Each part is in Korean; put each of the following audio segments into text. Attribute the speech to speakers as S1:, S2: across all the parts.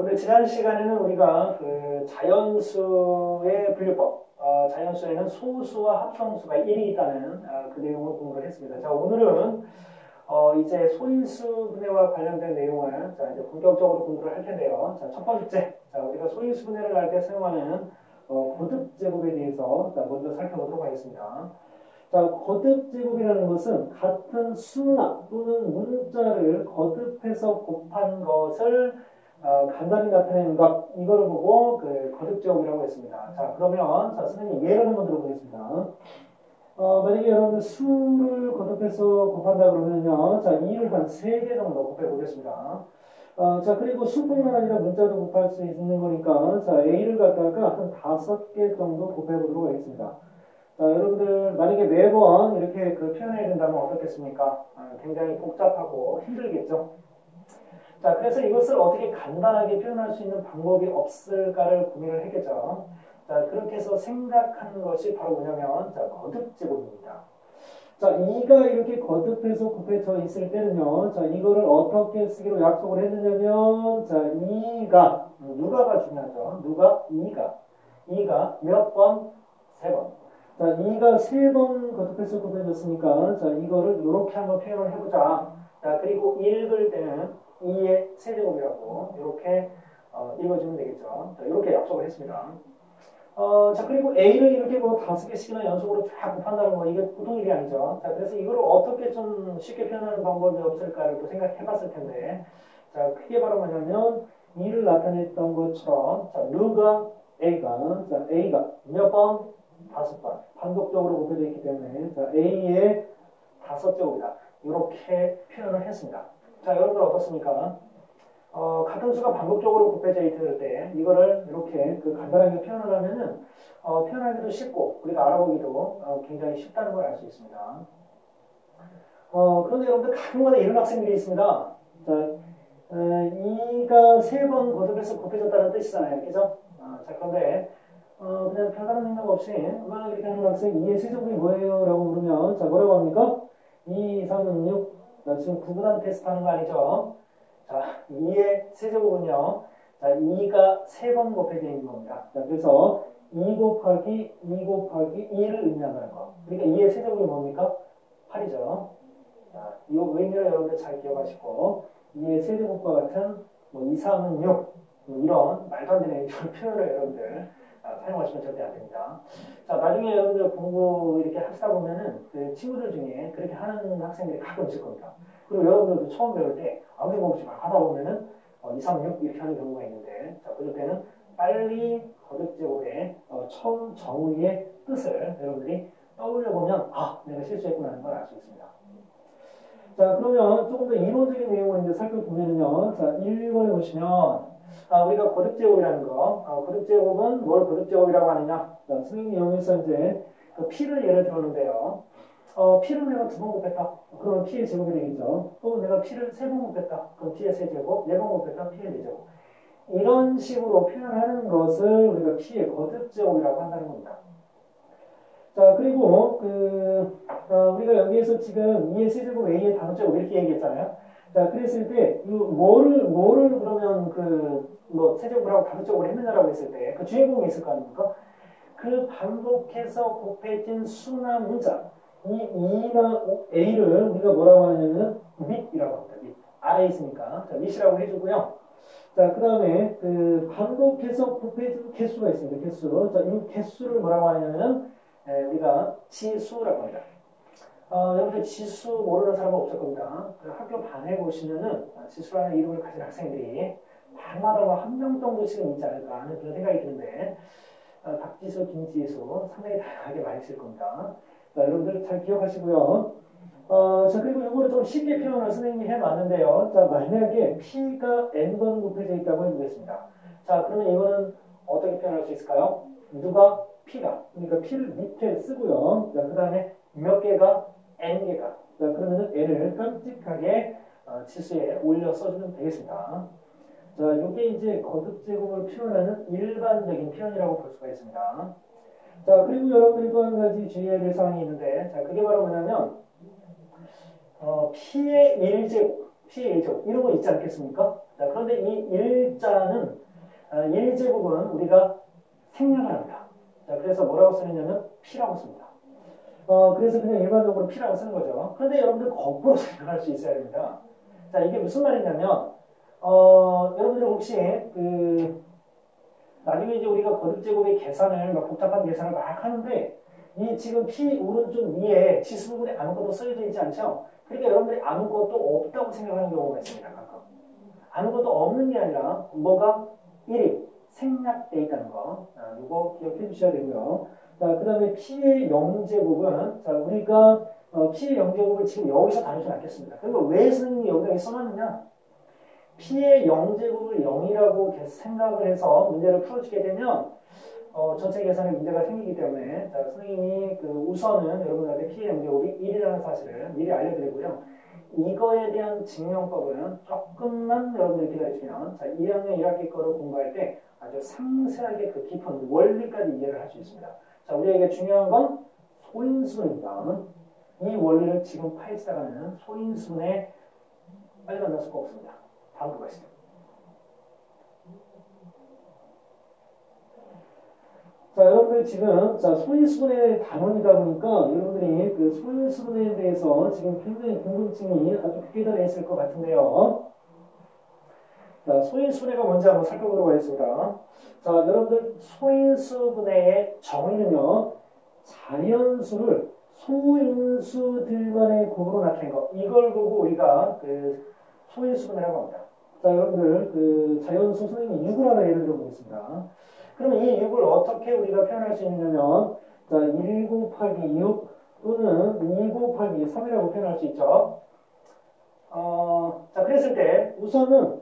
S1: 여러분들 지난 시간에는 우리가 그 자연수의 분류법, 자연수에는 소수와 합성수가 1이 있다는 그 내용을 공부를 했습니다. 자, 오늘은 이제 소인수 분해와 관련된 내용을 자, 이제 본격적으로 공부를 할 텐데요. 자, 첫 번째, 자, 우리가 소인수 분해를 할 때 사용하는 거듭 제곱에 대해서 자, 먼저 살펴보도록 하겠습니다. 자, 거듭 제곱이라는 것은 같은 수나 또는 문자를 거듭해서 곱한 것을 간단히 나타내는 것, 이거를 보고 그 거듭 제곱이라고 했습니다. 자, 그러면 자, 선생님 예를 한번 들어보겠습니다. 만약에 여러분들 수를 거듭해서 곱한다 그러면요, 자, 2를 한 3개 정도 곱해 보겠습니다. 자, 그리고 수뿐만 아니라 문자도 곱할 수 있는 거니까, 자, A를 갖다가 한 5개 정도 곱해 보도록 하겠습니다. 자, 여러분들 만약에 매번 이렇게 그 표현해야 된다면 어떻겠습니까? 굉장히 복잡하고 힘들겠죠? 자, 그래서 이것을 어떻게 간단하게 표현할 수 있는 방법이 없을까를 고민을 했겠죠. 자, 그렇게 해서 생각한 것이 바로 뭐냐면, 자, 거듭제곱입니다. 자, 2가 이렇게 거듭해서 곱해져 있을 때는요, 자, 이거를 어떻게 쓰기로 약속을 했느냐면, 자, 2가, 누가가 중요하죠. 누가? 2가 몇 번? 3번. 자, 2가 3번 거듭해서 곱해졌으니까, 자, 이거를 이렇게 한번 표현을 해보자. 자, 그리고 읽을 때는 2의 세제곱이라고 이렇게 읽어주면 되겠죠. 자, 이렇게 약속을 했습니다. 자, 그리고 A를 이렇게 뭐 5개씩이나 연속으로 쫙 곱한다는 거, 이게 보통 일이 아니죠. 자, 그래서 이거를 어떻게 좀 쉽게 표현하는 방법이 없을까를 또 생각해 봤을 텐데, 자, 그게 바로 뭐냐면, 2를 나타냈던 것처럼, 자, 누가 A가, 자, A가 몇 번? 5번. 반복적으로 곱해져 있기 때문에, 자, A의 5제곱이다. 이렇게 표현을 했습니다. 자, 여러분들 어떻습니까? 같은 수가 반복적으로 곱해져 있을 때 이거를 이렇게 그 간단하게 표현을 하면은 표현하기도 쉽고 우리가 알아보기도 굉장히 쉽다는 걸 알 수 있습니다. 그런데 여러분들 가끔가다 이런 학생들이 있습니다. 자, 2가 3번 거듭해서 곱해졌다는 뜻이잖아요. 그죠? 자, 그런데 그냥 별다른 생각 없이 막 이렇게 하는 학생 2의 세제곱이 뭐예요? 라고 물으면 자, 뭐라고 합니까? 2, 3은 6. 자, 지금 구분한 테스트 하는 거 아니죠? 자, 2의 세제곱은요. 자, 2가 3번 곱해져 있는 겁니다. 자, 그래서 2 곱하기 2 곱하기 2를 의미하는 거. 그러니까 2의 세제곱이 뭡니까? 8이죠. 자, 이 의미를 여러분들 잘 기억하시고 2의 세제곱과 같은 뭐 2, 3은 6 뭐 이런 말도 안 되는 이런 표현을 여러분들 사용하시면 절대 안 됩니다. 자, 나중에 여러분들 공부 이렇게 하시다 보면은 그 친구들 중에 그렇게 하는 학생들이 가끔 있을 겁니다. 그리고 여러분들도 처음 배울 때 아무 생각 없이 막 하다 보면은 2, 3, 6 이렇게 하는 경우가 있는데, 자, 그럴 때는 빨리 거듭제곱의 처음 정의의 뜻을 여러분들이 떠올려보면 내가 실수했구나 하는 걸 알 수 있습니다. 자, 그러면 조금 더 이론적인 내용을 이제 살펴보면요. 자, 1번에 보시면 우리가 거듭제곱이라는 거, 거듭제곱은 뭘 거듭제곱이라고 하느냐? 자, 선생님이 여기서 이제 그 P를 예를 들었는데요. P를 내가 2번 곱했다. 그러면 P의 제곱이 되겠죠. 또 내가 P를 3번 곱했다. 그럼 P의 세제곱, 4번 곱했다. P의 4제곱. 이런 식으로 표현하는 것을 우리가 P의 거듭제곱이라고 한다는 겁니다. 자, 그리고 우리가 여기에서 지금 2의 세제곱, A의 5제곱 이렇게 얘기했잖아요. 자, 그랬을 때, 뭐를 그러면 세제곱을 하고 5제곱을 했느냐라고 했을 때, 그 주인공이 있을 거 아닙니까? 그 반복해서 곱해진 수나 문자, 이 2나 A를 우리가 뭐라고 하냐면, 밑이라고 합니다. 밑. 아래에 있으니까. 자, 밑이라고 해주고요. 자, 그 다음에, 반복해서 곱해진 개수가 있습니다. 개수. 자, 이 개수를 뭐라고 하냐면, 우리가 지수라고 합니다. 여러분들 지수 모르는 사람은 없을 겁니다. 학교 반에 보시면은 지수라는 이름을 가진 학생들이 반마다 한 명 정도씩은 있지 않을까 하는 그런 생각이 드는데, 박지수, 김지수 상당히 다양하게 많이 있을 겁니다. 자, 여러분들 잘 기억하시고요. 자, 그리고 이거를 좀 쉽게 표현을 선생님이 해놨는데요. 자, 만약에 P가 N번 곱해져 있다고 해보겠습니다. 자, 그러면 이거는 어떻게 표현할 수 있을까요? 누가? P가. 그러니까 P를 밑에 쓰고요. 자, 그 다음에 몇 개가? N개가. 자, 그러면은 N을 깜찍하게 지수에 올려 써주면 되겠습니다. 자, 이게 이제 거듭제곱을 표현하는 일반적인 표현이라고 볼 수가 있습니다. 자, 그리고 여러분들이 또 한 가지 주의해야 될 사항이 있는데, 자, 그게 바로 뭐냐면, P의 1제곱, 이런 거 있지 않겠습니까? 자, 그런데 이 일자는 1제곱은 우리가 생략을 합니다. 자, 그래서 뭐라고 쓰느냐면 P라고 씁니다. 그래서 그냥 일반적으로 P라고 쓰는 거죠. 그런데 여러분들 거꾸로 생각할 수 있어야 됩니다. 자, 이게 무슨 말이냐면 여러분들 혹시 나중에 이제 우리가 거듭제곱의 계산을 막 복잡한 계산을 막 하는데 이 지금 P 오른쪽 위에 지수부분에 아무것도 써져 있지 않죠? 그러니까 여러분들이 아무것도 없다고 생각하는 경우가 있습니다. 가끔. 아무것도 없는 게 아니라 뭐가 1이 생략되어 있다는 거. 이거 기억해 주셔야 되고요. 자, 그 다음에 P의 0제곱은 자, 우리가 P의 0제곱을 지금 여기서 다루지 않겠습니다. 그리고 왜 선생님이 여기다 써놨느냐? P의 0제곱을 0이라고 생각을 해서 문제를 풀어주게 되면 전체 계산에 문제가 생기기 때문에 자, 선생님이 우선은 여러분들한테 P의 0제곱이 1이라는 사실을 미리 알려드리고요. 이거에 대한 증명법은 조금만 여러분들이 기다리시면 자, 2학년 1학기 거를 공부할 때 아주 상세하게 그 깊은 원리까지 이해를 할 수 있습니다. 자, 우리에게 중요한 건 소인수분입니다. 이 원리를 지금 파헤치다가는 소인수분에 빨리 만날 수가 없습니다. 다음 거 가시죠. 자, 여러분들 지금 소인수분의 단원이다 보니까 여러분들이 그 소인수분에 대해서 지금 굉장히 궁금증이 아주 크게 달려 있을 것 같은데요. 자, 소인수분해가 뭔지 한번 살펴보도록 하겠습니다. 자, 여러분들 소인수분해의 정의는요. 자연수를 소인수들만의 곱으로 나타낸 것. 이걸 보고 우리가 소인수분해라고 합니다. 자, 여러분들 자연수 선생님이 6을 하나 예를 들어보겠습니다. 그러면 이 6을 어떻게 우리가 표현할 수 있느냐면 자, 1 곱하기 6 또는 2 곱하기 3이라고 표현할 수 있죠. 자, 그랬을 때 우선은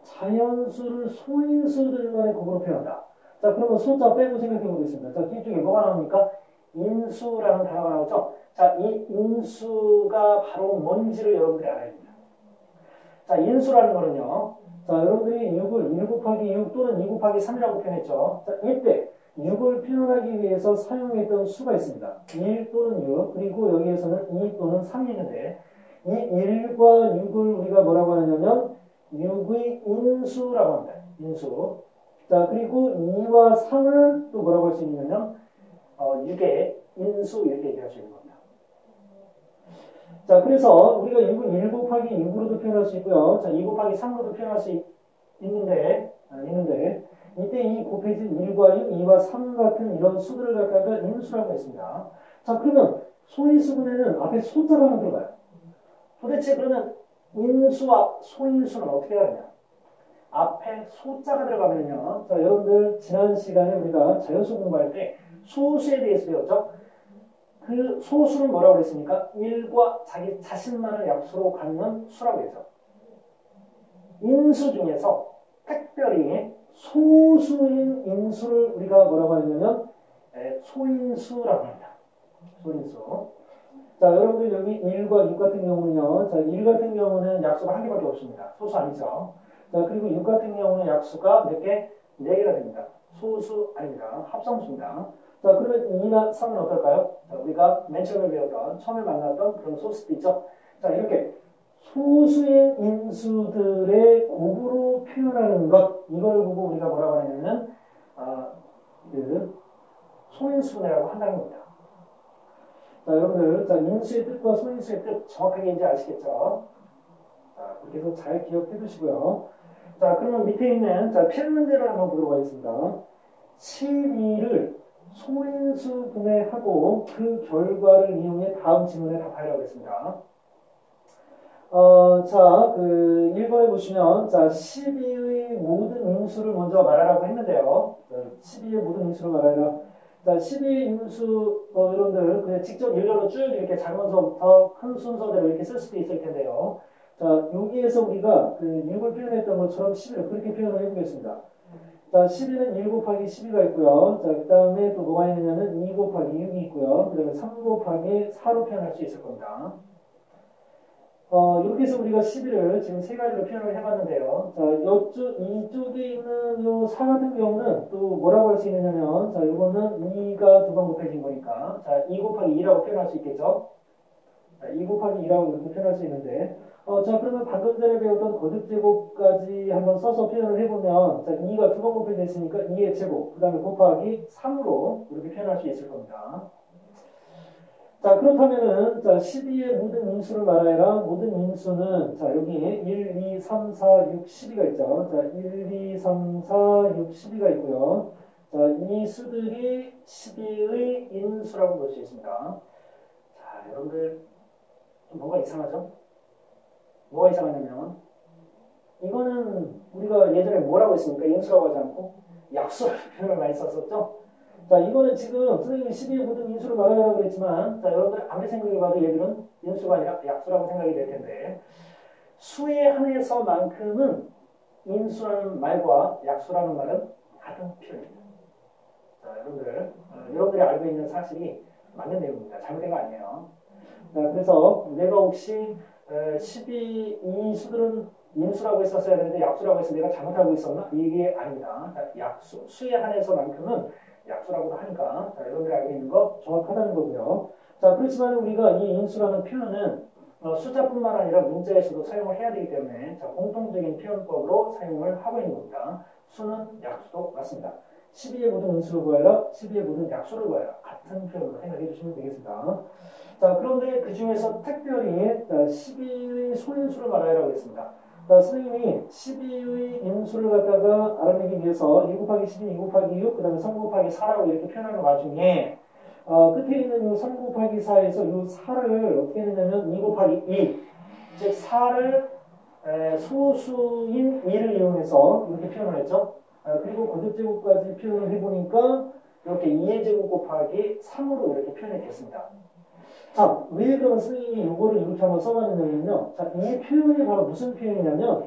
S1: 자연수를 소인수들만의 곱으로 표현한다. 자, 그러면 숫자 빼고 생각해 보겠습니다. 자, 뒤쪽에 뭐가 나옵니까? 인수라는 단어가 나오죠. 자, 이 인수가 바로 뭔지를 여러분들이 알아야 됩니다. 자, 인수라는 거는요. 자, 여러분들이 6을 1 곱하기 6 또는 2 곱하기 3이라고 표현했죠. 자, 이때 6을 표현하기 위해서 사용했던 수가 있습니다. 1 또는 6, 그리고 여기에서는 2 또는 3이 있는데 이 1과 6을 우리가 뭐라고 하냐면 6의 인수라고 합니다. 인수. 자, 그리고 2와 3을 또 뭐라고 할 수 있냐면 6의 인수 이렇게 얘기할 수 있는 겁니다. 자, 그래서 우리가 6을 1 곱하기 6으로도 표현할 수 있고요. 자, 2 곱하기 3으로도 표현할 수 있는데 이때 이 곱해진 1과 6, 2와 3 같은 이런 수들을 갖다가 인수라고 했습니다. 자, 그러면 소인수분해는 앞에 소자가 하나 들어가요. 도대체 그러면 인수와 소인수는 어떻게 다르냐? 앞에 소자가 들어가면요. 자, 여러분들 지난 시간에 우리가 자연수 공부할 때 소수에 대해서 배웠죠? 그 소수는 뭐라고 그랬습니까? 1과 자기 자신만을 약수로 갖는 수라고 했죠. 인수 중에서 특별히 소수인 인수를 우리가 뭐라고 하냐면 소인수라고 합니다. 소인수. 자, 여러분들 여기 1과 6 같은 경우는요. 자, 1 같은 경우는 약수가 한 개밖에 없습니다. 소수 아니죠. 자, 그리고 6 같은 경우는 약수가 몇 개? 4개가 됩니다. 소수 아닙니다. 합성수입니다. 자, 그러면 2나 3은 어떨까요? 자, 우리가 맨 처음에 배웠던, 처음에 만났던 그런 소수도 있죠. 자, 이렇게 소수의 인수들의 곱으로 표현하는 것, 이걸 보고 우리가 뭐라고 하냐면, 소인수분해라고 한다는 겁니다. 자, 여러분들, 자, 인수의 뜻과 소인수의 뜻 정확하게 이제 아시겠죠? 자, 그렇게 해서 잘 기억해 두시고요. 자, 그러면 밑에 있는, 자, 필문제를 한번 보도록 하겠습니다. 12를 소인수분해하고 그 결과를 이용해 다음 지문에 답하려고 하겠습니다. 자, 1번에 보시면, 자, 12의 모든 인수를 먼저 말하라고 했는데요. 12의 모든 인수를 말하라. 자, 12의 인수, 여러분들, 그냥 직접 일렬로 쭉 이렇게 작은서부터 큰 순서대로 이렇게 쓸 수도 있을 텐데요. 자, 여기에서 우리가 6을 표현했던 것처럼 12를 그렇게 표현을 해보겠습니다. 자, 12는 1 곱하기 12가 있고요. 자, 그 다음에 또 뭐가 있느냐면 2 곱하기 6이 있고요. 그 다음에 3 곱하기 4로 표현할 수 있을 겁니다. 이렇게 해서 우리가 12를 지금 세 가지로 표현을 해봤는데요. 자, 이쪽에 있는 요 4 같은 경우는 또 뭐라고 할 수 있느냐면, 자, 이거는 2가 두 번 곱해진 거니까, 자, 2 곱하기 2라고 표현할 수 있겠죠? 자, 2 곱하기 2라고 이렇게 표현할 수 있는데, 자, 그러면 방금 전에 배웠던 거듭제곱까지 한번 써서 표현을 해보면, 자, 2가 두 번 곱해져 있으니까 2의 제곱, 그 다음에 곱하기 3으로 이렇게 표현할 수 있을 겁니다. 자, 그렇다면은, 자, 12의 모든 인수를 말하여라. 모든 인수는, 자, 여기 1, 2, 3, 4, 6, 12가 있죠. 자, 1, 2, 3, 4, 6, 12가 있고요. 자, 이 수들이 12의 인수라고 볼 수 있습니다. 자, 여러분들, 좀 뭔가 이상하죠? 뭐가 이상하냐면, 이거는 우리가 예전에 뭐라고 했습니까? 인수라고 하지 않고, 약수라는 표현을 많이 썼었죠? 자, 이거는 지금 선생님이 12의 모든 인수를 말하라고 그랬지만, 자, 여러분들 아무리 생각해봐도 얘들은 인수가 아니라 약수라고 생각이 될 텐데, 수에 한해서만큼은 인수라는 말과 약수라는 말은 같은 표현입니다. 자, 여러분들이 알고 있는 사실이 맞는 내용입니다. 잘못된 거 아니에요. 자, 그래서 내가 혹시 12이 수들은 인수라고 했었어야 되는데 약수라고 해서 내가 잘못하고 있었나? 이게 아닙니다. 자, 약수, 수에 한해서만큼은 약수라고도 하니까 자, 여러분들이 알고 있는 거 정확하다는 거고요. 자, 그렇지만 우리가 이 인수라는 표현은 숫자뿐만 아니라 문자에서도 사용을 해야 되기 때문에 자, 공통적인 표현법으로 사용을 하고 있는 겁니다. 수는 약수도 맞습니다. 12의 모든 인수를 구하여라, 12의 모든 약수를 구하여라. 같은 표현으로 생각해 주시면 되겠습니다. 자, 그런데 그 중에서 특별히 12의 소인수를 말하라고 했습니다. 자, 선생님이 12의 인수를 갖다가 알아내기 위해서 2 곱하기 12, 2 곱하기 6, 그 다음에 3 곱하기 4라고 이렇게 표현하는 와중에 끝에 있는 이 3 곱하기 4에서 이 4를 어떻게 했냐면 2 곱하기 2, 즉 4를 소수인 2를 이용해서 이렇게 표현을 했죠. 그리고 거듭제곱까지 표현을 해보니까 이렇게 2의 제곱 곱하기 3으로 이렇게 표현이 됐습니다. 자, 왜 그러면 선생님이 이거를 이렇게 한번 써봤느냐면요. 자, 이 표현이 바로 무슨 표현이냐면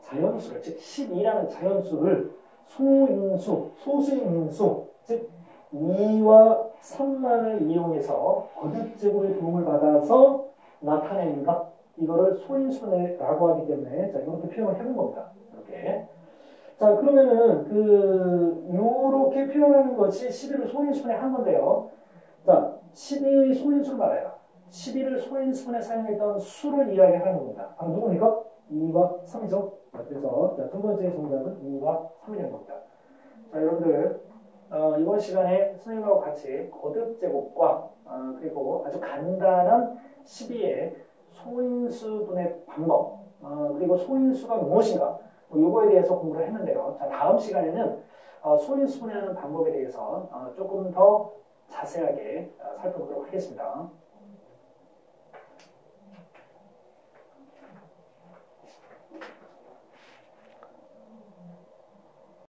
S1: 자연수를, 즉 12라는 자연수를 소인수, 소수인 인수, 즉 2와 3만을 이용해서 거듭제곱의 도움을 받아서 나타내는 것, 이거를 소인수라고 하기 때문에 자, 이렇게 표현을 해본 겁니다. 이렇게. 자, 그러면은 요렇게 표현하는 것이 12를 소인수분에 한 건데요. 자, 12의 소인수를 말해요. 12를 소인수분에 사용했던 수를 이야기하는 겁니다. 바로 누굽니까? 2와 3이죠. 그래서 자, 두 번째 정답은 2와 3이라는 겁니다. 자, 여러분들 이번 시간에 선생님하고 같이 거듭제곱과 그리고 아주 간단한 12의 소인수분의 방법 그리고 소인수가 무엇인가 이거에 대해서 공부를 했는데요. 자, 다음 시간에는 소인수분해하는 방법에 대해서 조금 더 자세하게 살펴보도록 하겠습니다.